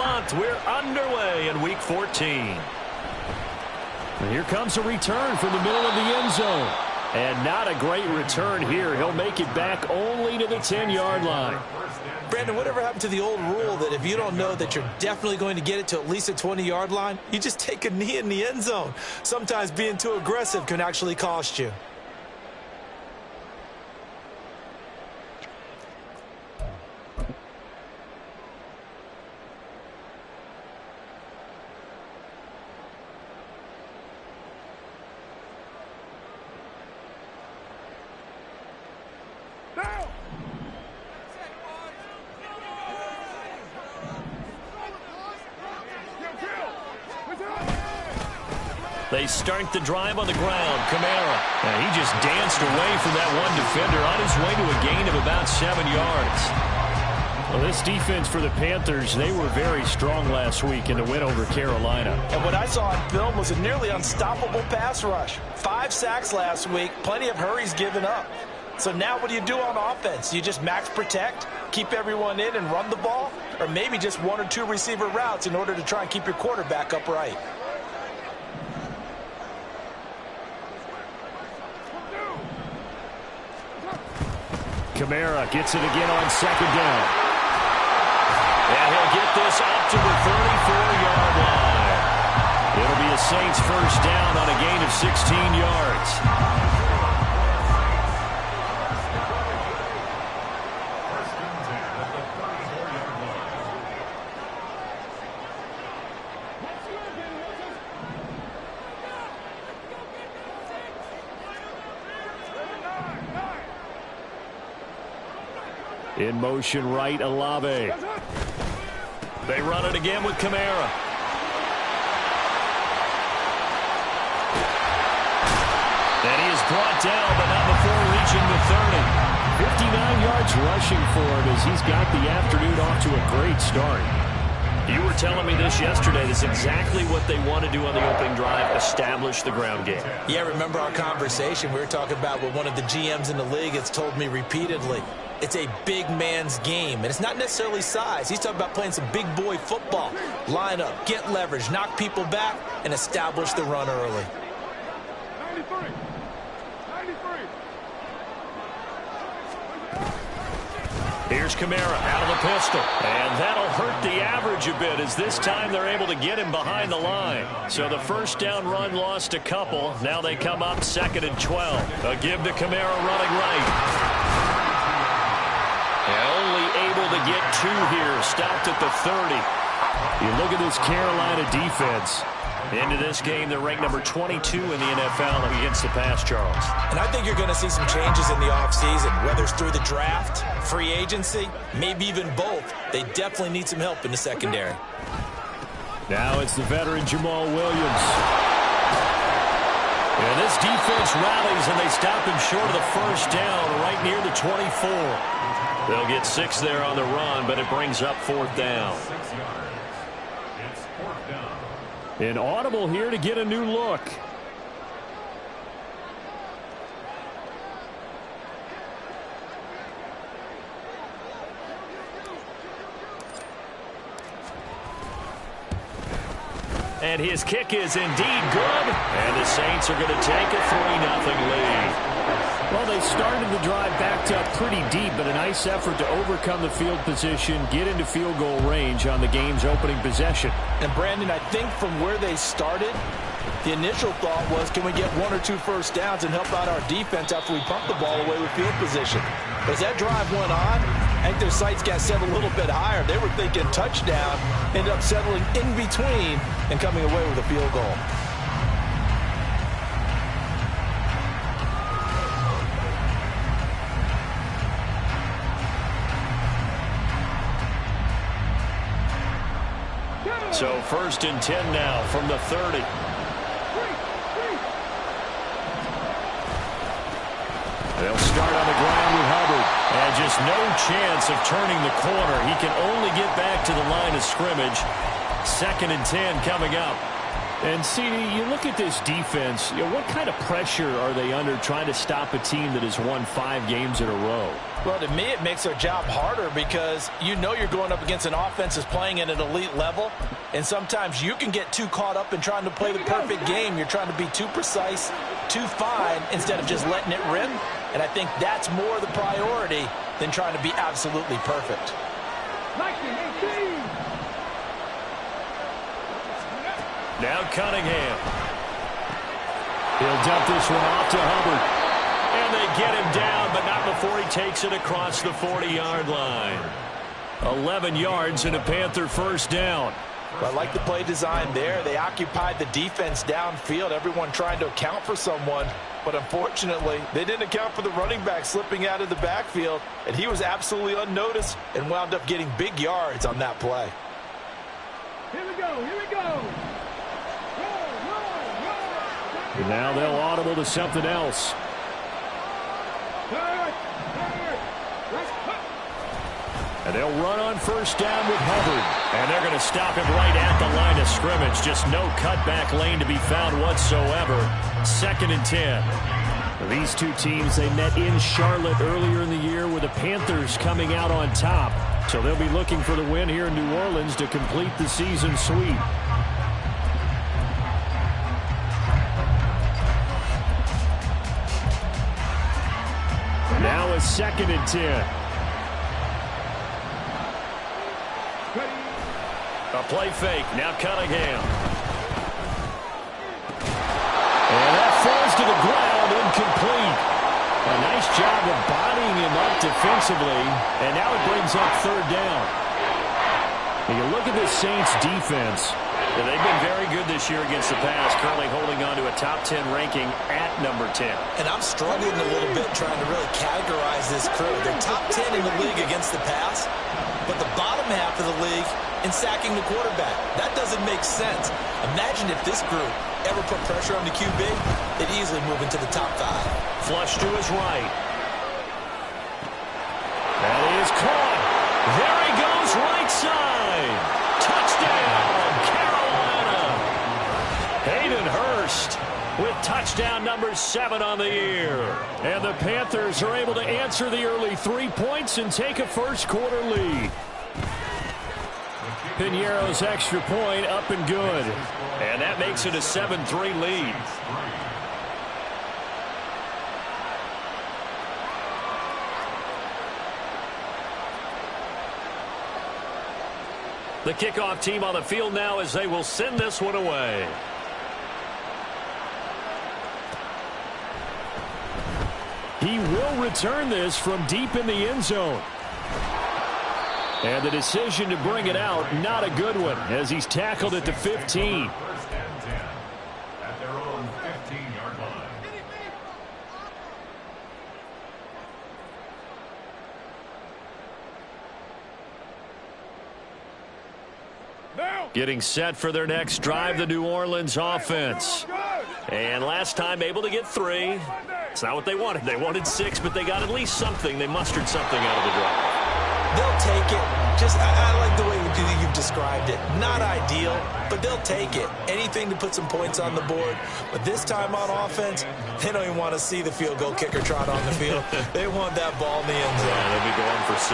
month. We're underway in Week 14. And here comes a return from the middle of the end zone. And not a great return here. He'll make it back only to the 10-yard line. Brandon, whatever happened to the old rule that if you don't know that you're definitely going to get it to at least a 20-yard line, you just take a knee in the end zone. Sometimes being too aggressive can actually cost you. They start the drive on the ground. Kamara. And he just danced away from that one defender on his way to a gain of about 7 yards. Well, this defense for the Panthers, they were very strong last week in the win over Carolina. And what I saw on film was a nearly unstoppable pass rush. 5 sacks last week, plenty of hurries given up. So now what do you do on offense? You just max protect, keep everyone in and run the ball? Or maybe just 1 or 2 receiver routes in order to try and keep your quarterback upright? Kamara gets it again on second down. And he'll get this up to the 34-yard line. It'll be a Saints first down on a gain of 16 yards. In motion right, Olave. They run it again with Kamara. And he is brought down, but not before reaching the 30. 59 yards rushing for him as he's got the afternoon off to a great start. You were telling me this yesterday. This is exactly what they want to do on the opening drive, establish the ground game. Yeah, remember our conversation? We were talking about what one of the GMs in the league has told me repeatedly. It's a big man's game, and it's not necessarily size. He's talking about playing some big boy football. Line up, get leverage, knock people back, and establish the run early. 93. Here's Kamara out of the pistol. And that'll hurt the average a bit as this time they're able to get him behind the line. So the first down run lost a couple. Now they come up 2nd and 12. A give to Kamara running right. And only able to get 2 here. Stopped at the 30. You look at this Carolina defense. Into this game, they're ranked number 22 in the NFL against the pass, Charles. And I think you're going to see some changes in the offseason, whether it's through the draft, free agency, maybe even both. They definitely need some help in the secondary. Now it's the veteran Jamal Williams. And this defense rallies, and they stop him short of the first down right near the 24. They'll get 6 there on the run, but it brings up 4th down. An audible here to get a new look. And his kick is indeed good. And the Saints are going to take a 3-0 lead. Well, they started the drive backed up pretty deep, but a nice effort to overcome the field position, get into field goal range on the game's opening possession. And, Brandon, I think from where they started, the initial thought was, can we get 1 or 2 first downs and help out our defense after we pump the ball away with field position? But as that drive went on, I think their sights got set a little bit higher. They were thinking touchdown, ended up settling in between and coming away with a field goal. So 1st and 10 now from the 30. They'll start on the ground with Hubbard. And just no chance of turning the corner. He can only get back to the line of scrimmage. 2nd and 10 coming up. And, CD, you look at this defense, what kind of pressure are they under trying to stop a team that has won 5 games in a row? Well, to me, it makes their job harder because you know you're going up against an offense that's playing at an elite level, and sometimes you can get too caught up in trying to play the perfect game. You're trying to be too precise, too fine, instead of just letting it rip, and I think that's more the priority than trying to be absolutely perfect. 19-18. Now Cunningham. He'll dump this one off to Hubbard. And they get him down, but not before he takes it across the 40-yard line. 11 yards and a Panther first down. Well, I like the play design there. They occupied the defense downfield, everyone trying to account for someone. But unfortunately, they didn't account for the running back slipping out of the backfield, and he was absolutely unnoticed and wound up getting big yards on that play. Here we go. Here we go. And now they'll audible to something else. And they'll run on first down with Hubbard. And they're going to stop him right at the line of scrimmage. Just no cutback lane to be found whatsoever. 2nd and 10. These two teams, they met in Charlotte earlier in the year with the Panthers coming out on top. So they'll be looking for the win here in New Orleans to complete the season sweep. Now a 2nd and 10. A play fake. Now Cunningham. And that falls to the ground, incomplete. A nice job of bodying him up defensively. And now it brings up 3rd down. And you look at this Saints defense. Yeah, they've been very good this year against the pass, currently holding on to a top 10 ranking at number 10. And I'm struggling a little bit trying to really categorize this crew. They're top 10 in the league against the pass, but the bottom half of the league in sacking the quarterback. That doesn't make sense. Imagine if this group ever put pressure on the QB, they'd easily move into the top 5. Flush to his right. That is caught. There he goes, right side. Touchdown, Carolina. Hayden Hurst with touchdown number 7 on the year. And the Panthers are able to answer the early 3 points and take a first-quarter lead. Piñeiro's extra point up and good. And that makes it a 7-3 lead. The kickoff team on the field now as they will send this one away. He will return this from deep in the end zone. And the decision to bring it out, not a good one, as he's tackled at the 15. At their own 15-yard line. Getting set for their next drive, the New Orleans offense. And last time able to get 3. It's not what they wanted. They wanted 6, but they got at least something. They mustered something out of the drive. They'll take it. I like the way you've described it. Not ideal, but they'll take it. Anything to put some points on the board. But this time on offense, they don't even want to see the field goal kicker trot on the field. They want that ball in the end zone. Yeah, they'll be going for 6.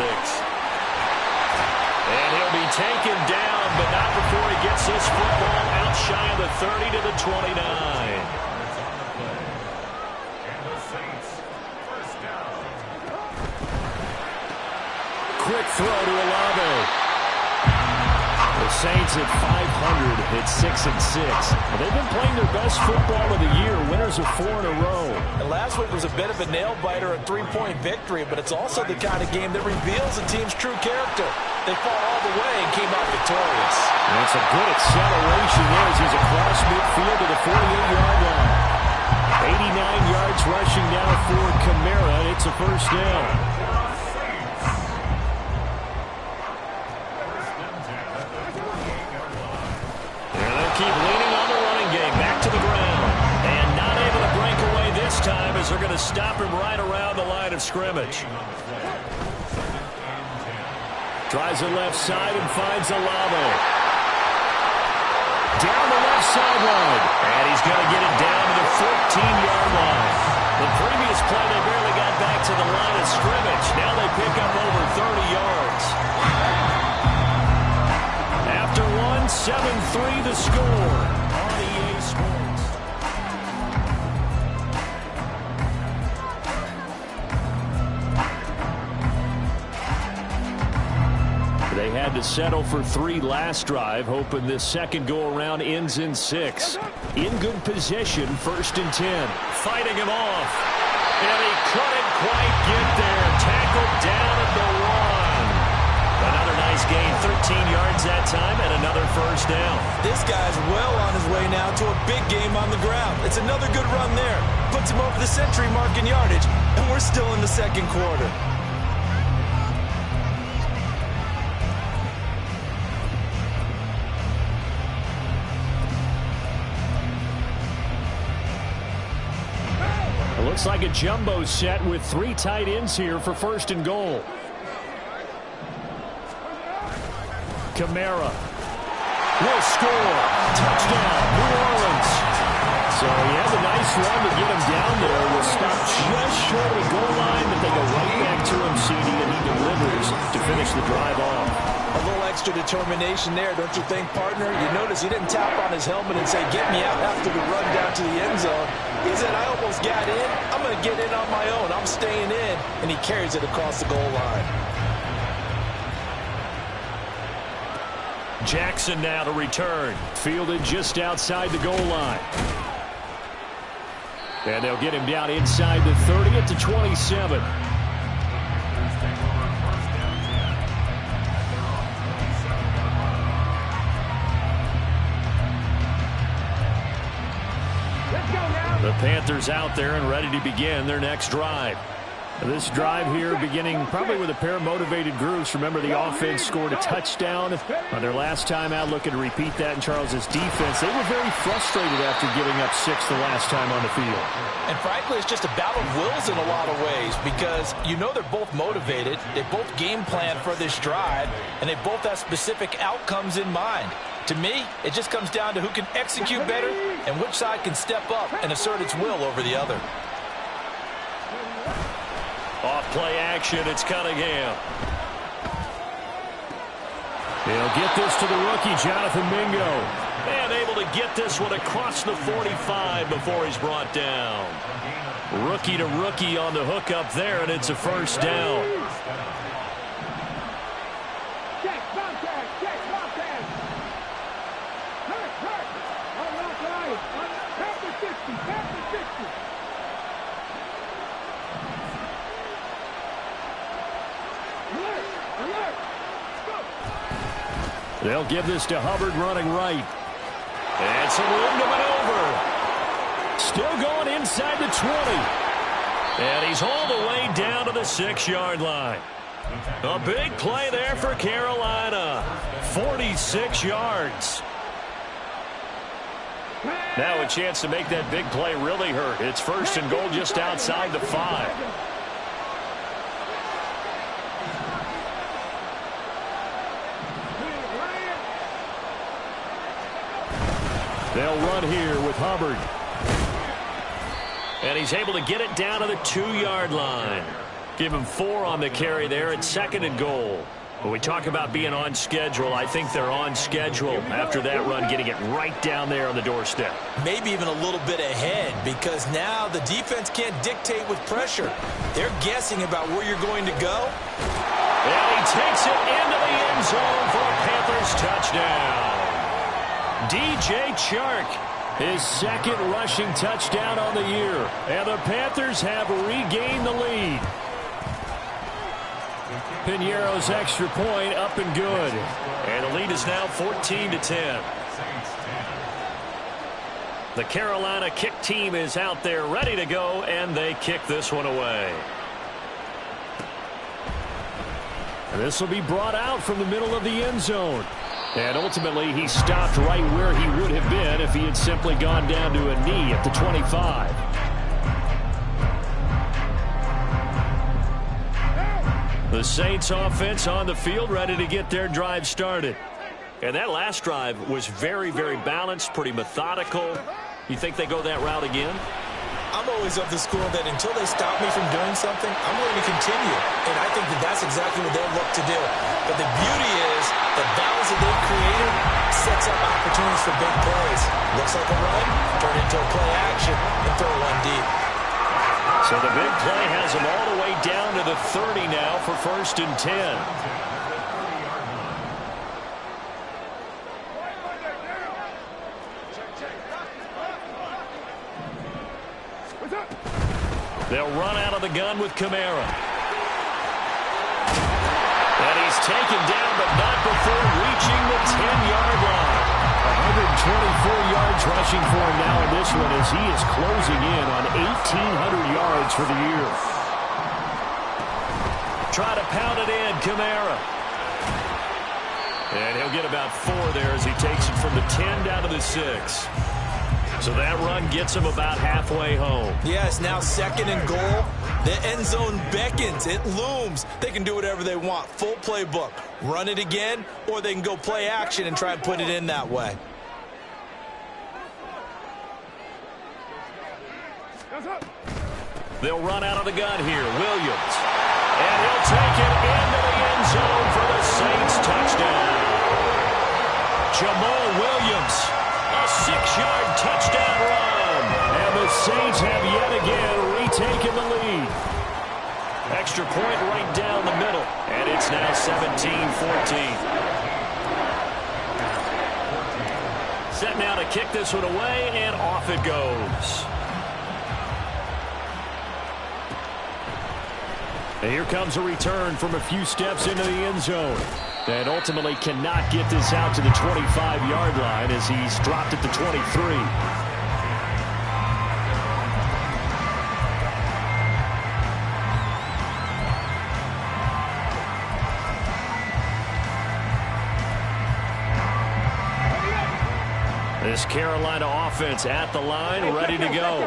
And he'll be taken down, but not before he gets this football out shy of the 30 to the 29. Quick throw to Olave. The Saints at 500 at 6-6. They've been playing their best football of the year. Winners of 4 in a row. And last week was a bit of a nail-biter, a 3-point victory, but it's also the kind of game that reveals a team's true character. They fought all the way and came out victorious. And it's a good acceleration there as he's across midfield to the 48-yard line. 89 yards rushing now for Kamara, and it's a first down. Keep leaning on the running game. Back to the ground. And not able to break away this time as they're going to stop him right around the line of scrimmage. Tries the left side and finds Olave. Down the left sideline. And he's going to get it down to the 14-yard line. The previous play, they barely got back to the line of scrimmage. Now they pick up over 30 yards. After one, 7-3 the score on EA Sports. They had to settle for 3 last drive, hoping this second go-around ends in 6. In good position, 1st and 10. Fighting him off. And he couldn't quite get there. Tackled down at the 1. Another nice gain, 13 yards that time, and another first down. This guy's well on his way now to a big game on the ground. It's another good run there. Puts him over the century mark in yardage, and we're still in the second quarter. It looks like a jumbo set with 3 tight ends here for 1st and goal. Kamara will score. Touchdown, New Orleans. So he had a nice run to get him down there. Will stop just short of the goal line, but they go right back to him, CD, and he delivers to finish the drive off. A little extra determination there, don't you think, partner? You notice he didn't tap on his helmet and say, get me out after the run down to the end zone. He said, I almost got in. I'm going to get in on my own. I'm staying in. And he carries it across the goal line. Jackson now to return. Fielded just outside the goal line. And they'll get him down inside the 30 at the 27. The Panthers out there and ready to begin their next drive. This drive here beginning probably with a pair of motivated groups. Remember, the offense scored a touchdown on their last time out, looking to repeat that in Charles's defense. They were very frustrated after giving up 6 the last time on the field. And frankly, it's just a battle of wills in a lot of ways because you know they're both motivated. They both game plan for this drive, and they both have specific outcomes in mind. To me, it just comes down to who can execute better and which side can step up and assert its will over the other. Off play action, it's Cunningham. He'll get this to the rookie, Jonathan Mingo. And able to get this one across the 45 before he's brought down. Rookie to rookie on the hook up there, and it's a first down. They'll give this to Hubbard running right. And some room to maneuver. Still going inside the 20. And he's all the way down to the 6-yard line. A big play there for Carolina. 46 yards. Now a chance to make that big play really hurt. It's 1st and goal just outside the 5. They'll run here with Hubbard. And he's able to get it down to the 2-yard line. Give him 4 on the carry there at 2nd and goal. When we talk about being on schedule, I think they're on schedule after that run, getting it right down there on the doorstep. Maybe even a little bit ahead because now the defense can't dictate with pressure. They're guessing about where you're going to go. And he takes it into the end zone for a Panthers touchdown. DJ Chark, his 2nd rushing touchdown on the year. And the Panthers have regained the lead. Piñeiro's extra point up and good. And the lead is now 14-10. The Carolina kick team is out there ready to go, and they kick this one away. This will be brought out from the middle of the end zone. And ultimately, he stopped right where he would have been if he had simply gone down to a knee at the 25. The Saints offense on the field ready to get their drive started. And that last drive was very, very balanced, pretty methodical. You think they go that route again? I'm always of the school that until they stop me from doing something, I'm going to continue. And I think that that's exactly what they'll look to do. But the beauty is the balance that they've created sets up opportunities for big plays. Looks like a run, turn into a play action, and throw one deep. So the big play has them all the way down to the 30 now for 1st and 10. They'll run out of the gun with Kamara. And he's taken down, but not before reaching the 10-yard line. 124 yards rushing for him now in this one as he is closing in on 1,800 yards for the year. Try to pound it in, Kamara. And he'll get about 4 there as he takes it from the 10 down to the 6. So that run gets him about halfway home. Yes, now 2nd and goal. The end zone beckons. It looms. They can do whatever they want. Full playbook. Run it again, or they can go play action and try and put it in that way. They'll run out of the gun here. Williams. And he'll take it into the end zone for the Saints touchdown. Jamal Williams. A 6-yard touchdown run. And the Saints have yet again retaken the lead. Extra point right down the middle. And it's now 17-14. Set now to kick this one away, and off it goes. And here comes a return from a few steps into the end zone. And ultimately cannot get this out to the 25-yard line as he's dropped at the 23. This Carolina offense at the line, ready to go.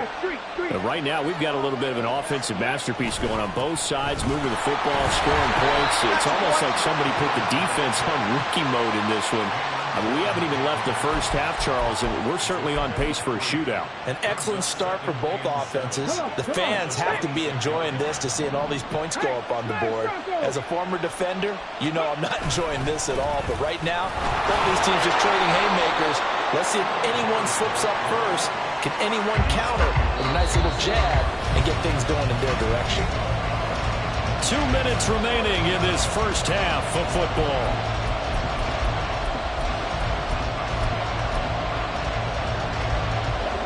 And right now, we've got a little bit of an offensive masterpiece going on both sides, moving the football, scoring points. It's almost like somebody put the defense on rookie mode in this one. I mean, we haven't even left the first half, Charles, and we're certainly on pace for a shootout. An excellent start for both offenses. The fans have to be enjoying this to seeing all these points go up on the board. As a former defender, you know I'm not enjoying this at all. But right now, both these teams just trading haymakers. Let's see if anyone slips up first. Can anyone counter with a nice little jab and get things going in their direction? 2 minutes remaining in this first half of football.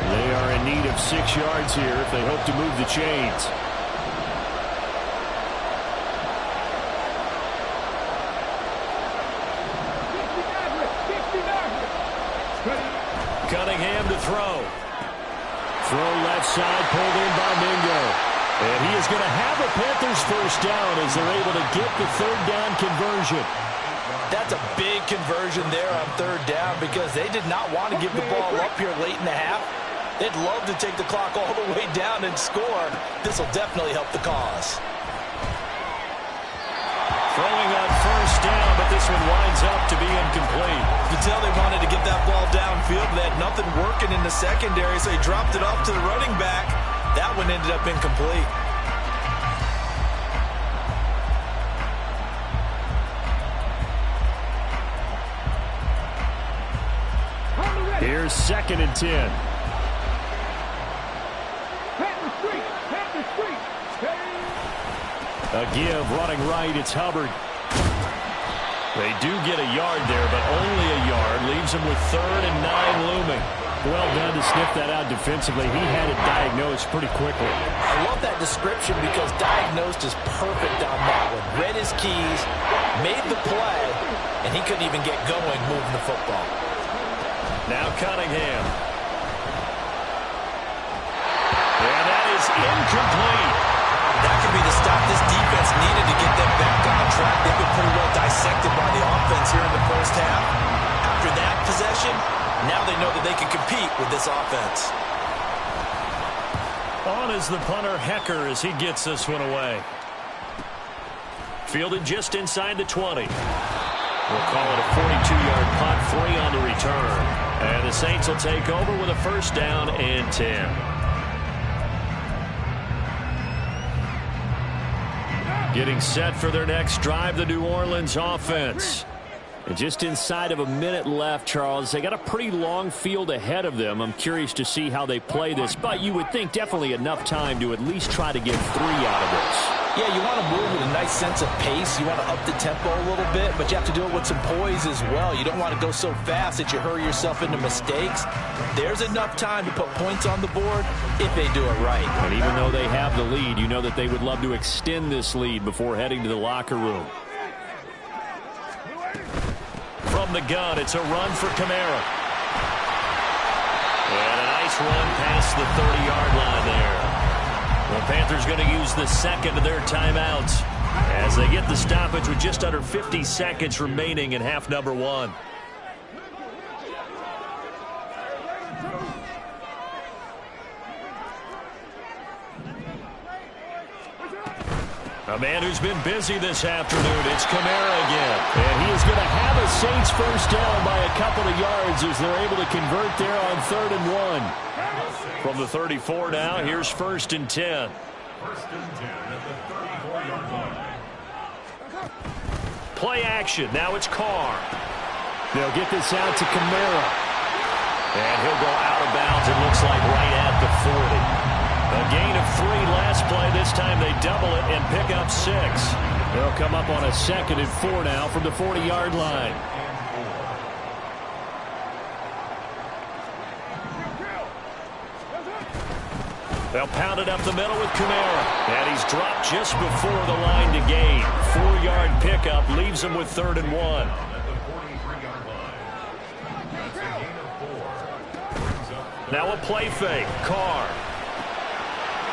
They are in need of 6 yards here if they hope to move the chains. Cunningham to throw. Throw left side, pulled in by Mingo. And he is going to have a Panthers first down as they're able to get the 3rd down conversion. That's a big conversion there on 3rd down because they did not want to give the ball up here late in the half. They'd love to take the clock all the way down and score. This will definitely help the cause. Throwing on first down, but this one winds up to be incomplete. You can tell they wanted to get that ball downfield. They had nothing working in the secondary, so he dropped it off to the running back. That one ended up incomplete. Here's 2nd and 10. A give running right. It's Hubbard. They do get a yard there, but only a yard. Leaves them with 3rd and 9 looming. Well done to sniff that out defensively. He had it diagnosed pretty quickly. I love that description because diagnosed is perfect on that one. Read his keys, made the play, and he couldn't even get going moving the football. Now Cunningham. And that is incomplete. That could be the stop this defense needed to get them back on track. They've been pretty well dissected by the offense here in the first half. After that possession, now they know that they can compete with this offense. On is the punter, Hecker, as he gets this one away. Fielded just inside the 20. We'll call it a 42-yard punt 3 on the return. And the Saints will take over with a first down and 10. Getting set for their next drive, the New Orleans offense. And just inside of a minute left, Charles. They got a pretty long field ahead of them. I'm curious to see how they play this, but you would think definitely enough time to at least try to get 3 out of this. Yeah, you want to move with a nice sense of pace. You want to up the tempo a little bit, but you have to do it with some poise as well. You don't want to go so fast that you hurry yourself into mistakes. There's enough time to put points on the board if they do it right. And even though they have the lead, you know that they would love to extend this lead before heading to the locker room. From the gun, it's a run for Kamara. And a nice run past the 30-yard line there. The Panthers going to use the second of their timeouts as they get the stoppage with just under 50 seconds remaining in half number 1. A man who's been busy this afternoon, it's Kamara again. And he is going to have a Saints first down by a couple of yards as they're able to convert there on 3rd and 1. From the 34 now, here's 1st and 10. First and 10 at the 34-yard line. Play action. Now it's Carr. They'll get this out to Kamara. And he'll go out of bounds, it looks like right at the 40. A gain of 3 last play. This time they double it and pick up 6. They'll come up on a 2nd and 4 now from the 40-yard line. They'll pound it up the middle with Kamara. And he's dropped just before the line to gain. 4-yard pickup leaves him with 3rd and 1. At the 43-yard line. That's a gain of 4. Brings up Now a play fake. Carr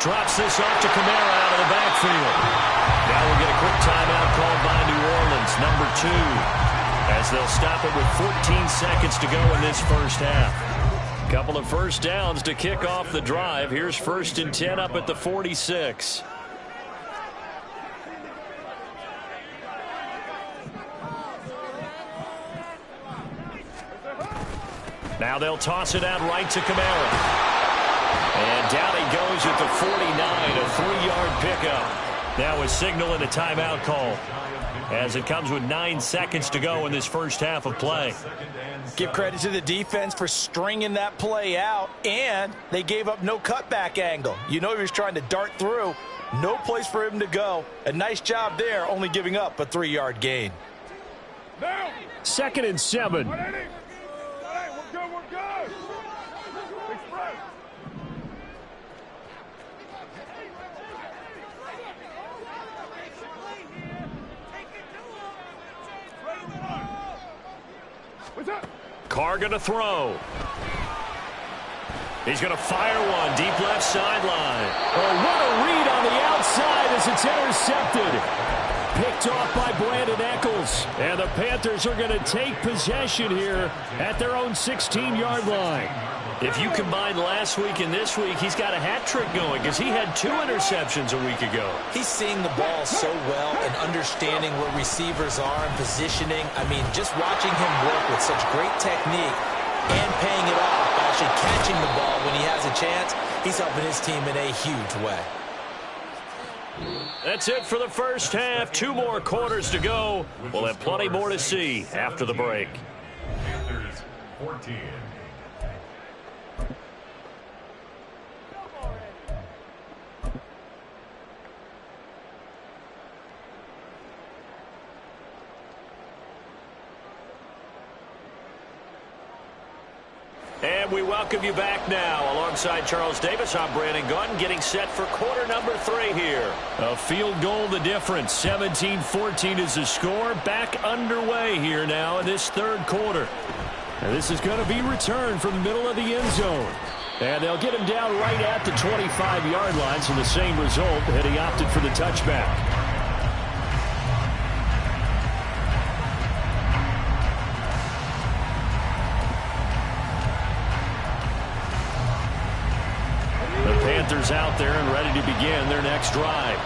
drops this off to Kamara out of the backfield. Now we'll get a quick timeout called by New Orleans, number 2, as they'll stop it with 14 seconds to go in this first half. Couple of first downs to kick off the drive. Here's 1st and 10 up at the 46. Now they'll toss it out right to Kamara. And down he goes at the 49, a 3-yard pickup. Now a signal and a timeout call as it comes with 9 seconds to go in this first half of play. Give credit to the defense for stringing that play out, and they gave up no cutback angle. You know he was trying to dart through. No place for him to go. A nice job there, only giving up a 3-yard gain. 2nd and 7. We're good. Express. What's up? Carr going to throw. He's going to fire one deep left sideline. Oh, what a read on the outside as it's intercepted. Picked off by Brandon Eccles. And the Panthers are going to take possession here at their own 16-yard line. If you combine last week and this week, he's got a hat trick going because he had 2 interceptions a week ago. He's seeing the ball so well and understanding where receivers are and positioning. I mean, just watching him work with such great technique and paying it off by actually catching the ball when he has a chance, he's helping his team in a huge way. That's it for the first half. 2 more quarters to go. We'll have plenty more to see after the break. Panthers 14. And we welcome you back now. Alongside Charles Davis, I'm Brandon Gunn, getting set for quarter number 3 here. A field goal the difference. 17-14 is the score. Back underway here now in this 3rd quarter. And this is going to be returned from the middle of the end zone. And they'll get him down right at the 25-yard line, so the same result, and he opted for the touchback. Panthers out there and ready to begin their next drive.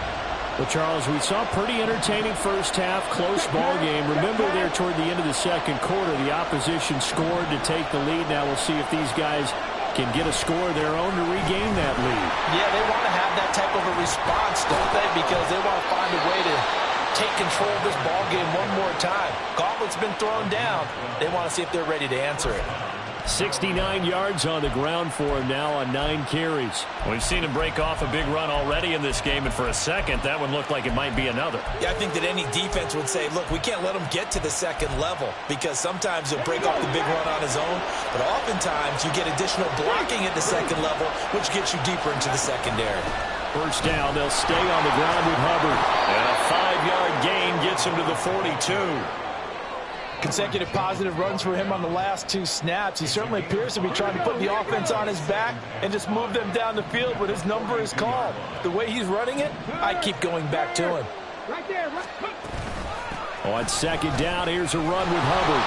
Well, Charles, we saw a pretty entertaining first half, close ball game. Remember there toward the end of the second quarter, the opposition scored to take the lead. Now we'll see if these guys can get a score of their own to regain that lead. Yeah, they want to have that type of a response, don't they? Because they want to find a way to take control of this ball game one more time. Gauntlet's been thrown down. They want to see if they're ready to answer it. 69 yards on the ground for him now on 9 carries. We've seen him break off a big run already in this game, and for a second, that one looked like it might be another. Yeah, I think that any defense would say, look, we can't let him get to the second level because sometimes he'll break off the big run on his own, but oftentimes you get additional blocking at the second level, which gets you deeper into the secondary. First down, they'll stay on the ground with Hubbard. And a 5-yard gain gets him to the 42. Consecutive positive runs for him on the last 2 snaps. He certainly appears to be trying to put the offense on his back and just move them down the field when his number is called. The way he's running it, I keep going back to him. Right there. On second down, here's a run with Hubbard.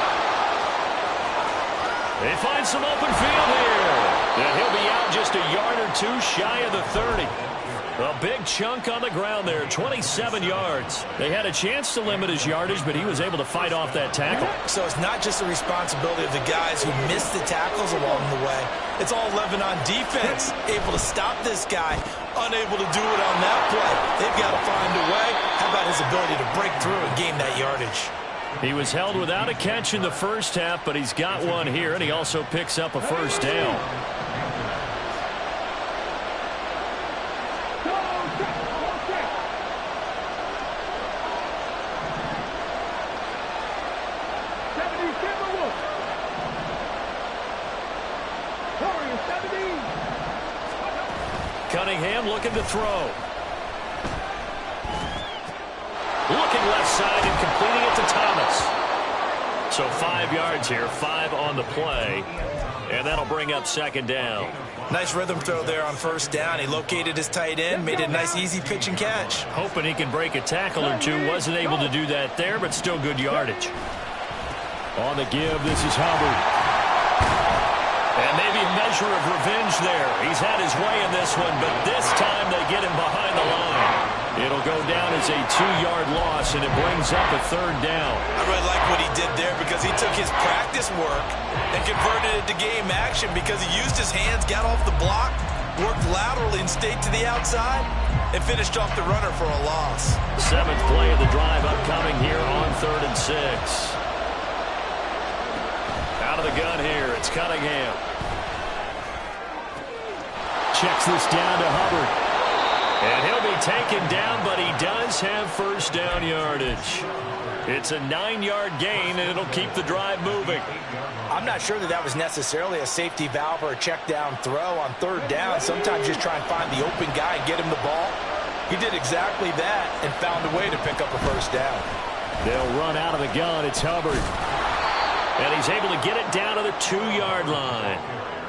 They find some open field here. And he'll be out just a yard or 2 shy of the 30. A big chunk on the ground there, 27 yards. They had a chance to limit his yardage, but he was able to fight off that tackle. So it's not just the responsibility of the guys who missed the tackles along the way. It's all 11 on defense, able to stop this guy, unable to do it on that play. They've got to find a way. How about his ability to break through and gain that yardage? He was held without a catch in the first half, but he's got one here, and he also picks up a first down. Cunningham looking to throw. Looking left side and completing it to Thomas. So 5 yards here, 5 on the play. And that'll bring up second down. Nice rhythm throw there on first down. He located his tight end, made it a nice easy pitch and catch. Hoping he can break a tackle or two. Wasn't able to do that there, but still good yardage. On the give, this is Hubbard. And maybe a measure of revenge there. He's had his way in this one, but this time they get him behind the line. It'll go down as a 2-yard loss, and it brings up a third down. I really like what he did there because he took his practice work and converted it to game action because he used his hands, got off the block, worked laterally and stayed to the outside, and finished off the runner for a loss. 7th play of the drive upcoming here on 3rd and 6. Out of the gun here, it's Cunningham. Checks this down to Hubbard. And he'll be taken down, but he does have first down yardage. It's a 9-yard gain, and it'll keep the drive moving. I'm not sure that was necessarily a safety valve or a check down throw on 3rd down. Sometimes just try and find the open guy and get him the ball. He did exactly that and found a way to pick up a first down. They'll run out of the gun. It's Hubbard. And he's able to get it down to the 2-yard line.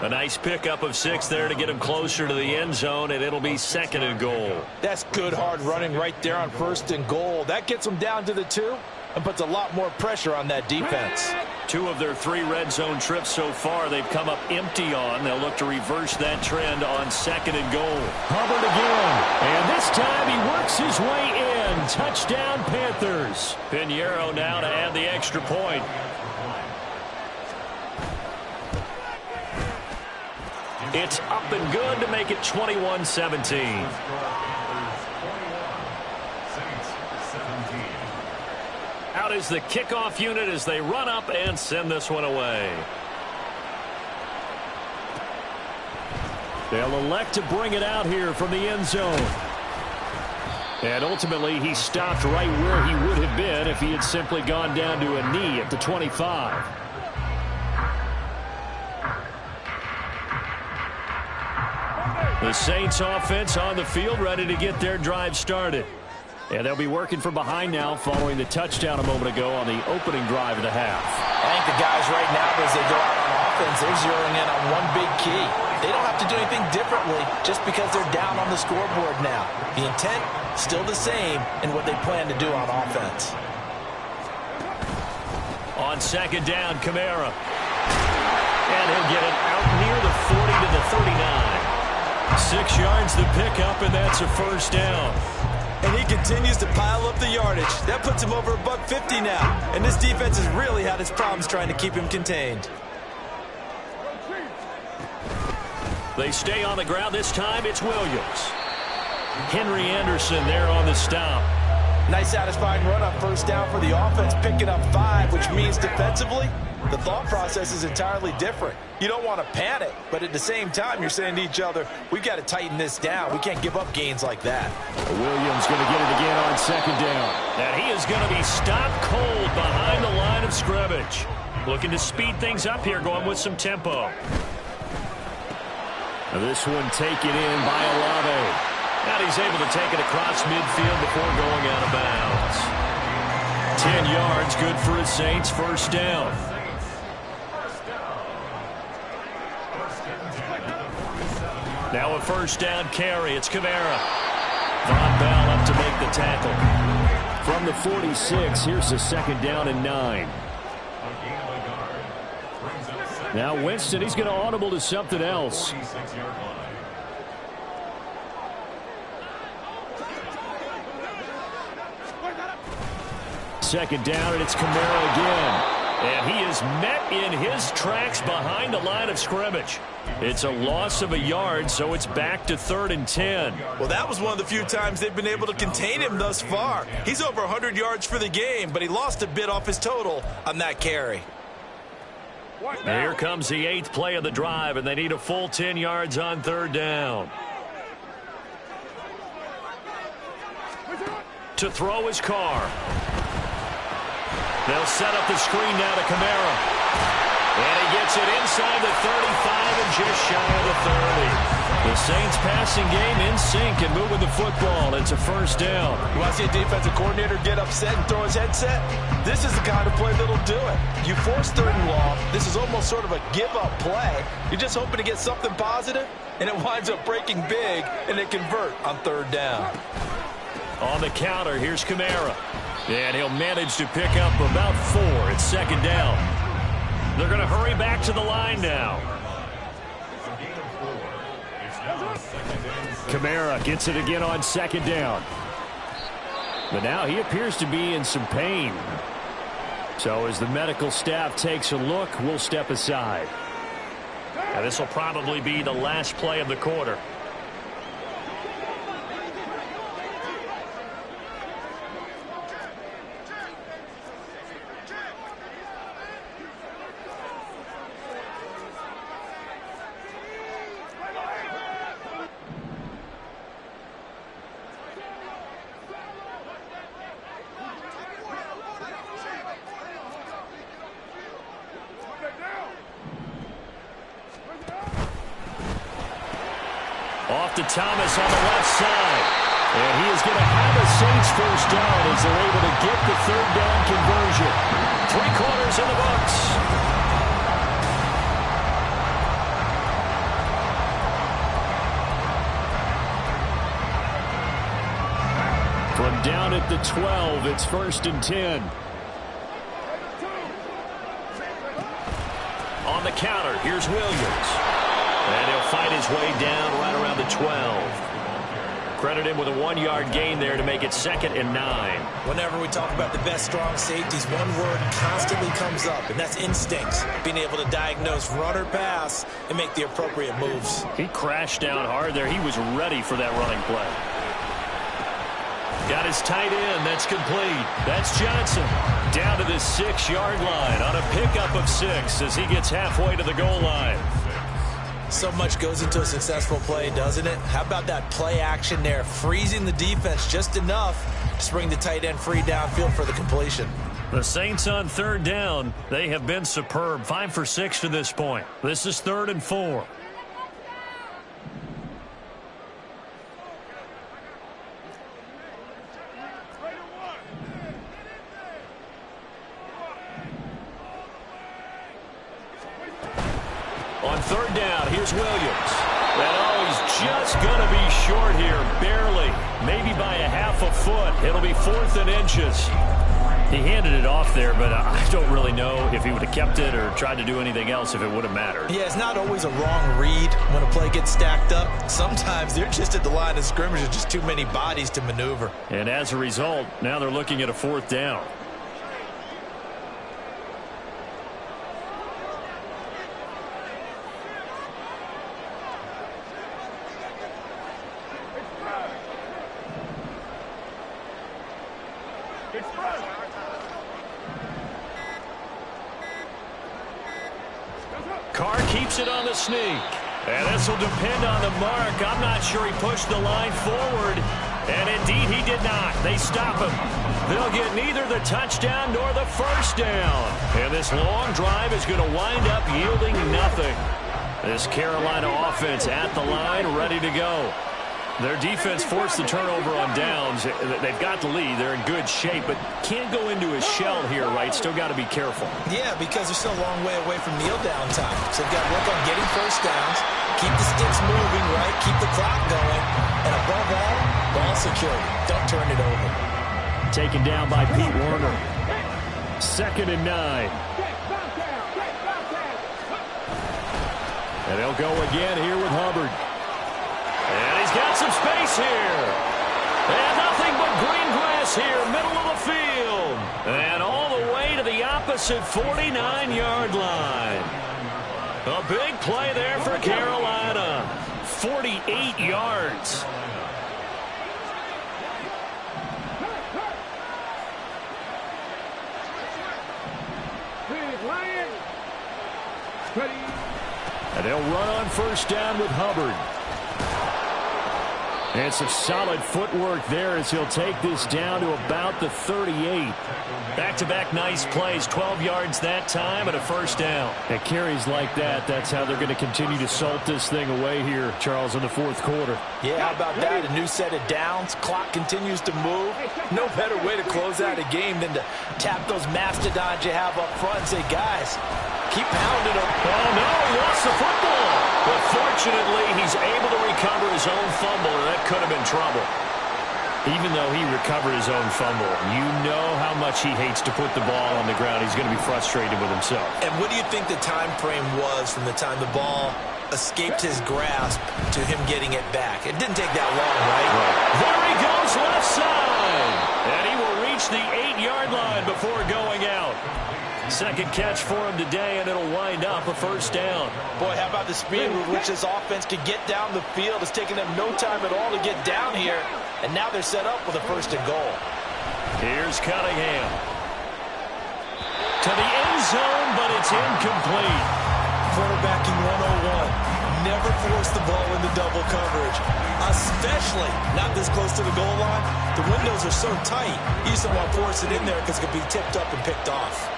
A nice pickup of 6 there to get him closer to the end zone, and it'll be 2nd and goal. That's good hard running right there on 1st and goal. That gets them down to the 2 and puts a lot more pressure on that defense. 2 of their 3 red zone trips so far they've come up empty on. They'll look to reverse that trend on 2nd and goal. Hubbard again. And this time he works his way in. Touchdown, Panthers. Pinheiro now to add the extra point. It's up and good to make it 21-17. Out is the kickoff unit as they run up and send this one away. They'll elect to bring it out here from the end zone. And ultimately, he stopped right where he would have been if he had simply gone down to a knee at the 25. The Saints offense on the field, ready to get their drive started. And they'll be working from behind now following the touchdown a moment ago on the opening drive of the half. I think the guys right now, as they go out on offense, they're zeroing in on one big key. They don't have to do anything differently just because they're down on the scoreboard now. The intent, still the same in what they plan to do on offense. On 2nd down, Kamara. And he'll get it out near the 40 to the 39. 6 yards to pick up, and that's a first down. And he He continues to pile up the yardage. That puts him over $150 now. And this defense has really had its problems trying to keep him contained. They stay on the ground. This time it's Williams. Henry Anderson there on the stop. Nice satisfying run on first down for the offense, picking up 5, which means defensively, the thought process is entirely different. You don't want to panic, but at the same time, you're saying to each other, we've got to tighten this down. We can't give up gains like that. Williams going to get it again on second down. And he is going to be stopped cold behind the line of scrimmage. Looking to speed things up here, going with some tempo. This one taken in by Olave. And he's able to take it across midfield before going out of bounds. 10 yards, good for his Saints, first down. Now a first down carry. It's Kamara. Von Bell up to make the tackle. From the 46, here's the second down and 9. Now Winston, he's going to audible to something else. Second down, and it's Kamara again. And he is met in his tracks behind the line of scrimmage. It's a loss of a yard, so it's back to 3rd and 10. Well, that was one of the few times they've been able to contain him thus far. He's over 100 yards for the game, but he lost a bit off his total on that carry. Here comes the 8th play of the drive, and they need a full 10 yards on 3rd down. To throw his car. They'll set up the screen now to Kamara. And he gets it inside the 35 and just shy of the 30. The Saints passing game in sync and moving the football. It's a first down. You want to see a defensive coordinator get upset and throw his headset? This is the kind of play that'll do it. You force 3rd and long. This is almost sort of a give-up play. You're just hoping to get something positive, and it winds up breaking big, and they convert on 3rd down. On the counter, here's Kamara. And he'll manage to pick up about 4. It's second down. They're going to hurry back to the line now. Kamara gets it again on second down. But now he appears to be in some pain. So as the medical staff takes a look, we'll step aside. And this will probably be the last play of the quarter. Off to Thomas on the left side. And he is going to have a Saints first down as they're able to get the 3rd down conversion. 3 quarters in the books. From down at the 12, it's 1st and 10. On the counter, here's Williams. And he'll fight his way down right around the 12. Credit him with a 1-yard gain there to make it 2nd and 9. Whenever we talk about the best strong safeties, one word constantly comes up, and that's instincts. Being able to diagnose run or pass and make the appropriate moves. He crashed down hard there. He was ready for that running play. Got his tight end. That's complete. That's Johnson. Down to the 6-yard line on a pickup of 6 as he gets halfway to the goal line. So much goes into a successful play, doesn't it? How about that play action there? Freezing the defense just enough to bring the tight end free downfield for the completion. The Saints on 3rd down. They have been superb. 5 for 6 to this point. This is 3rd and 4. On 3rd down, here's Williams. And he's just going to be short here, barely. Maybe by a half a foot. It'll be 4th and inches. He handed it off there, but I don't really know if he would have kept it or tried to do anything else if it would have mattered. Yeah, it's not always a wrong read when a play gets stacked up. Sometimes they're just at the line of scrimmage. There's just too many bodies to maneuver. And as a result, now they're looking at a 4th down. Carr keeps it on the sneak. And this will depend on the mark. I'm not sure he pushed the line forward. And indeed he did not. They stop him. They'll get neither the touchdown nor the first down. And this long drive is going to wind up yielding nothing. This Carolina offense at the line, ready to go. Their defense forced the turnover on downs. They've got the lead. They're in good shape, but can't go into a shell here, right? Still got to be careful. Yeah, because they're still a long way away from kneel down time. So they've got to work on getting first downs, keep the sticks moving, right? Keep the clock going. And above all, ball security. Don't turn it over. Taken down by Pete Werner. 2nd and 9. And they'll go again here with Hubbard. And he's got some space here. And nothing but green grass here, middle of the field. And all the way to the opposite 49-yard line. A big play there for Carolina. 48 yards. And they'll run on first down with Hubbard. And some solid footwork there as he'll take this down to about the 38. Back-to-back nice plays, 12 yards that time and a first down. At carries like that, that's how they're going to continue to salt this thing away here, Charles, in the 4th quarter. Yeah, how about that? A new set of downs. Clock continues to move. No better way to close out a game than to tap those mastodons you have up front and say, guys, keep pounding them. Oh, no, he lost the football. But fortunately, he's able to recover his own fumble, and that could have been trouble. Even though he recovered his own fumble, you know how much he hates to put the ball on the ground. He's going to be frustrated with himself. And what do you think the time frame was from the time the ball escaped his grasp to him getting it back? It didn't take that long, right? There he goes, left side. And he will reach the 8-yard line before going out. Second catch for him today, and it'll wind up a first down. Boy, how about the speed with which this offense could get down the field? It's taken them no time at all to get down here, and now they're set up with a 1st and goal. Here's Cunningham. To the end zone, but it's incomplete. Quarterbacking 101. Never force the ball into double coverage, especially not this close to the goal line. The windows are so tight, you just don't want to force it in there because it could be tipped up and picked off.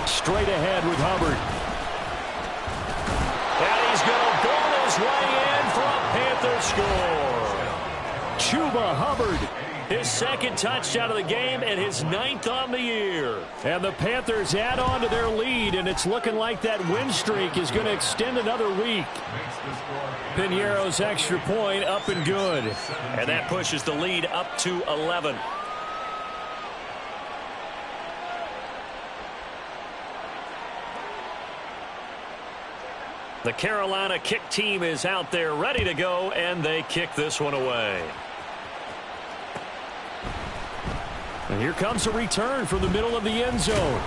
Straight ahead with Hubbard. And he's going to ball his way in for a Panther score. Chuba Hubbard. His 2nd touchdown of the game and his 9th on the year. And the Panthers add on to their lead, and it's looking like that win streak is going to extend another week. Piñeiro's extra point up and good. And that pushes the lead up to 11. The Carolina kick team is out there ready to go, and they kick this one away. And here comes a return from the middle of the end zone.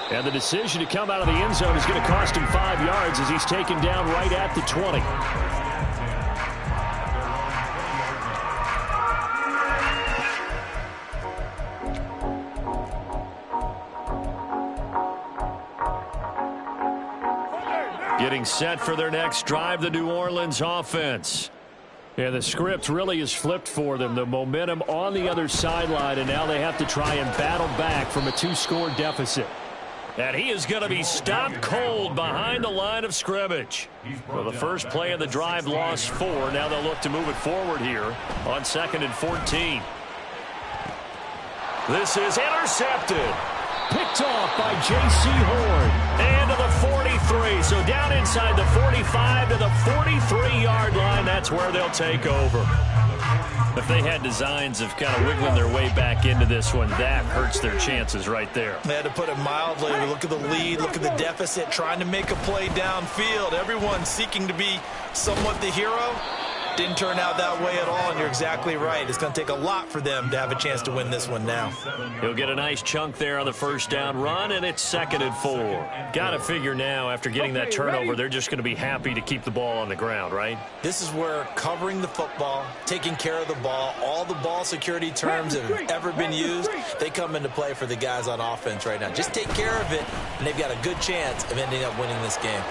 And the decision to come out of the end zone is going to cost him 5 yards as he's taken down right at the 20. Getting set for their next drive, the New Orleans offense. Yeah, the script really is flipped for them. The momentum on the other sideline, and now they have to try and battle back from a 2-score deficit. And he is going to be stopped cold behind the line of scrimmage. Well, the first play of the drive lost 4. Now they'll look to move it forward here on 2nd and 14. This is intercepted. picked off by J.C. Horn. And to the 43. So down inside the 45 to the 43-yard line. That's where they'll take over. If they had designs of kind of wiggling their way back into this one, that hurts their chances right there. They had to put it mildly. Look at the lead, look at the deficit, trying to make a play downfield. Everyone seeking to be somewhat the hero. Didn't turn out that way at all, and you're exactly right. It's going to take a lot for them to have a chance to win this one now. He'll get a nice chunk there on the first down run, and it's 2nd and 4. Got to figure now, after getting that turnover, they're just going to be happy to keep the ball on the ground, right? This is where covering the football, taking care of the ball, all the ball security terms that have ever been used, they come into play for the guys on offense right now. Just take care of it, and they've got a good chance of ending up winning this game.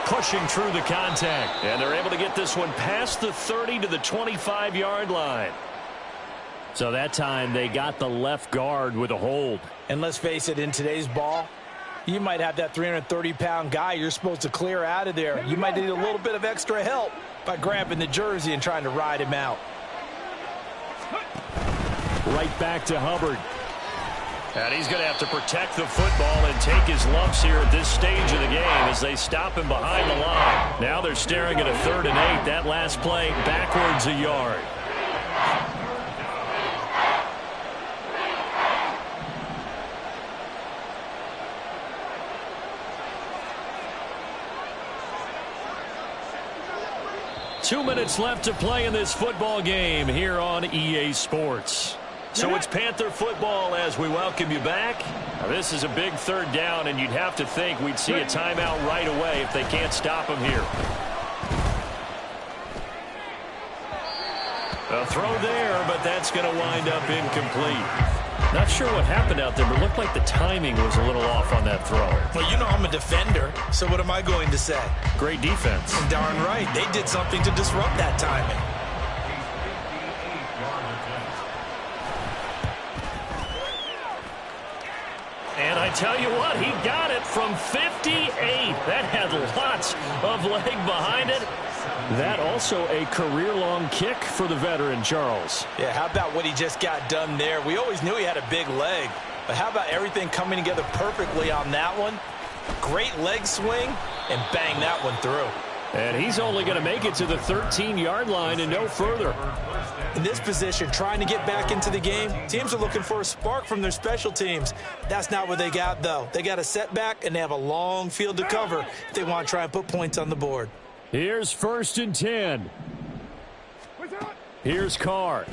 Pushing through the contact, and they're able to get this one past the 30 to the 25-yard line. So that time they got the left guard with a hold. And let's face it, in today's ball, you might have that 330-pound guy you're supposed to clear out of there. You might need a little bit of extra help by grabbing the jersey and trying to ride him out. Right back to Hubbard. And he's going to have to protect the football and take his lumps here at this stage of the game as they stop him behind the line. Now they're staring at a 3rd and 8. That last play backwards a yard. Two minutes left to play in this football game here on EA Sports. So it's Panther football as we welcome you back. Now this is a big 3rd down, and you'd have to think we'd see a timeout right away if they can't stop him here. A throw there, but that's going to wind up incomplete. Not sure what happened out there, but it looked like the timing was a little off on that throw. Well, you know I'm a defender, so what am I going to say? Great defense. Darn right. They did something to disrupt that timing. And I tell you what, he got it from 58. That had lots of leg behind it. That also a career-long kick for the veteran, Charles. Yeah, how about what he just got done there? We always knew he had a big leg, but how about everything coming together perfectly on that one? Great leg swing, and bang that one through. And he's only going to make it to the 13-yard line and no further. In this position, trying to get back into the game, teams are looking for a spark from their special teams. That's not what they got, though. They got a setback, and they have a long field to cover if they want to try and put points on the board. Here's 1st and 10. Here's Carr.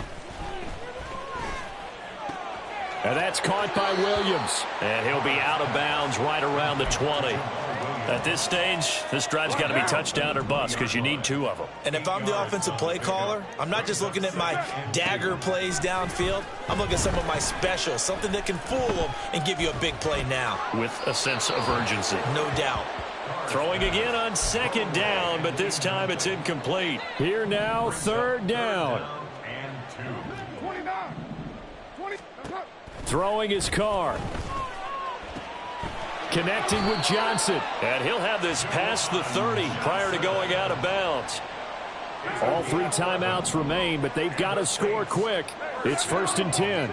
And that's caught by Williams. And he'll be out of bounds right around the 20. At this stage, this drive's got to be touchdown or bust because you need 2 of them. And if I'm the offensive play caller, I'm not just looking at my dagger plays downfield. I'm looking at some of my specials, something that can fool them and give you a big play now. With a sense of urgency. No doubt. Throwing again on 2nd down, but this time it's incomplete. Here now, 3rd down. And 2. Throwing his Carr. Connecting with Johnson. And he'll have this past the 30 prior to going out of bounds. All 3 timeouts remain, but they've got to score quick. It's 1st and 10.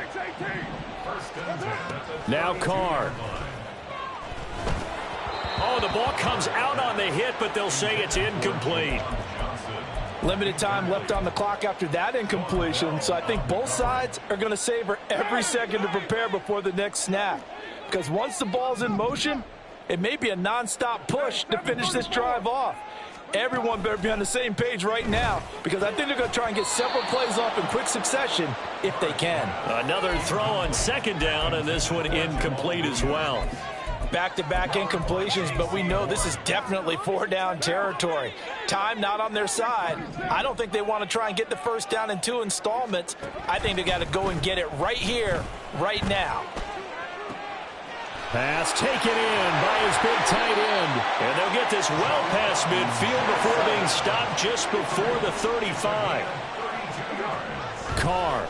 Now Carr. Oh, the ball comes out on the hit, but they'll say it's incomplete. Limited time left on the clock after that incompletion, so I think both sides are going to savor every second to prepare before the next snap. Because once the ball's in motion, it may be a nonstop push to finish this drive off. Everyone better be on the same page right now, because I think they're going to try and get several plays off in quick succession if they can. Another throw on 2nd down, and this one incomplete as well. Back-to-back incompletions, but we know this is definitely 4-down territory. Time not on their side. I don't think they want to try and get the 1st down in 2 installments. I think they got to go and get it right here, right now. Pass taken in by his big tight end. And they'll get this well past midfield before being stopped just before the 35. Carr.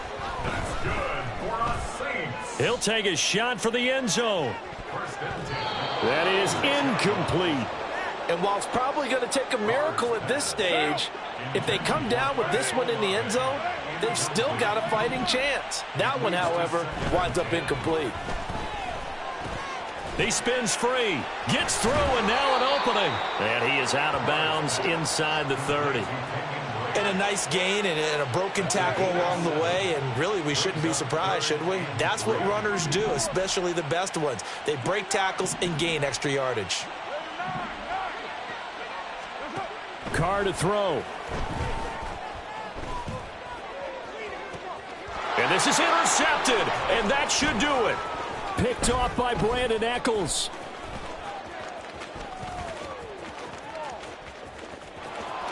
He'll take a shot for the end zone. That is incomplete. And while it's probably going to take a miracle at this stage, if they come down with this one in the end zone, they've still got a fighting chance. That one, however, winds up incomplete. He spins free, gets through, and now an opening. And he is out of bounds inside the 30. And a nice gain and a broken tackle along the way, and really we shouldn't be surprised, should we? That's what runners do, especially the best ones. They break tackles and gain extra yardage. Carr to throw. And this is intercepted, and that should do it. Picked off by Brandon Eccles.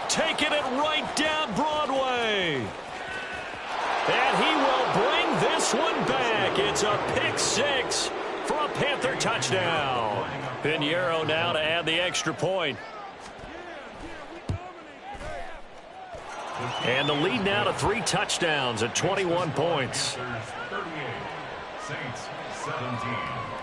Taking it right down Broadway. And he will bring this one back. It's a pick six for a Panther touchdown. Pinheiro now to add the extra point. And the lead now to 3 touchdowns at 21 points. Panthers 38, Saints 17.